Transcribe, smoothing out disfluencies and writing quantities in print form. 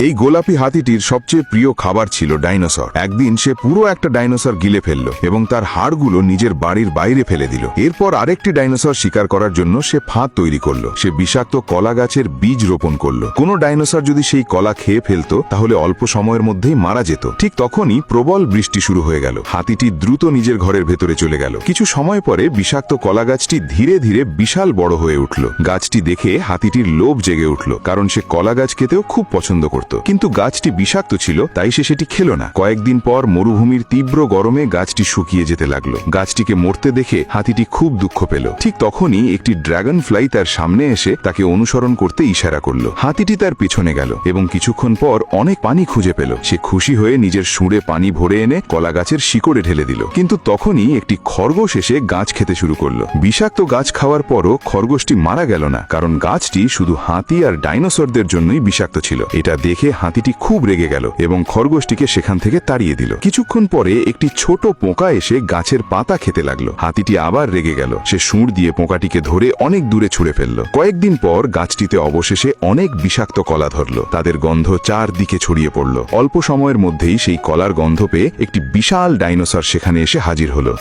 এই গোলাপি হাতিটির সবচেয়ে প্রিয় খাবার ছিল ডাইনোসর। একদিন সে পুরো একটা ডাইনোসর গিলে ফেলল এবং তার হাড়গুলো নিজের বাড়ির বাইরে ফেলে দিল। এরপর আরেকটি ডাইনোসর শিকার করার জন্য সে ফাঁদ তৈরি করল। সে বিষাক্ত কলা গাছের বীজ রোপণ করল। কোনো ডাইনোসর যদি সেই কলা খেয়ে ফেলত তাহলে অল্প সময়ের মধ্যেই মারা যেত। ঠিক তখনই প্রবল বৃষ্টি শুরু হয়ে গেল। হাতিটি দ্রুত নিজের ঘরের ভেতরে চলে গেল। কিছু সময় পরে বিষাক্ত কলা গাছটি ধীরে ধীরে বিশাল বড় হয়ে উঠল। গাছটি দেখে হাতিটির লোভ জেগে উঠল, কারণ সে কলা গাছ খেতেও খুব পছন্দ করত। কিন্তু গাছটি বিষাক্ত ছিল, তাই সে সেটি খেল না। কয়েকদিন পর মরুভূমির তীব্র গরমে গাছটি শুকিয়ে যেতে লাগলো। গাছটিকে মরতে দেখে হাতিটি খুব দুঃখ পেল। ঠিক তখনই একটি ড্রাগন ফ্লাই তার সামনে এসে তাকে অনুসরণ করতে ইশারা করল। হাতিটি তার পিছনে গেল এবং কিছুক্ষণ পর অনেক পানি খুঁজে পেল। সে খুশি হয়ে নিজের সুঁড়ে পানি ভরে এনে কলা গাছের শিকড়ে ঢেলে দিল। কিন্তু তখনই একটি খরগোশ এসে গাছ খেতে শুরু করলো। বিষাক্ত গাছ খাওয়ার পরও খরগোশটি মারা গেল না, কারণ গাছটি শুধু হাতি আর ডাইনোসরদের জন্যই বিষাক্ত ছিল। এটা দেখে হাতিটি খুব রেগে গেল এবং খরগোশটিকে সেখান থেকে তাড়িয়ে দিল। কিছুক্ষণ পরে একটি ছোট পোকা এসে গাছের পাতা খেতে লাগলো। হাতিটি আবার রেগে গেল। সে সুঁড় দিয়ে পোকাটিকে ধরে অনেক দূরে ছুঁড়ে ফেলল। কয়েকদিন পর গাছটিতে অবশেষে অনেক বিষাক্ত কলা ধরল। তাদের গন্ধ চারদিকে ছড়িয়ে পড়ল। অল্প সময়ের মধ্যেই সেই কলার গন্ধ পেয়ে একটি বিশাল ডাইনোসর সেখানে এসে হাজির হলো।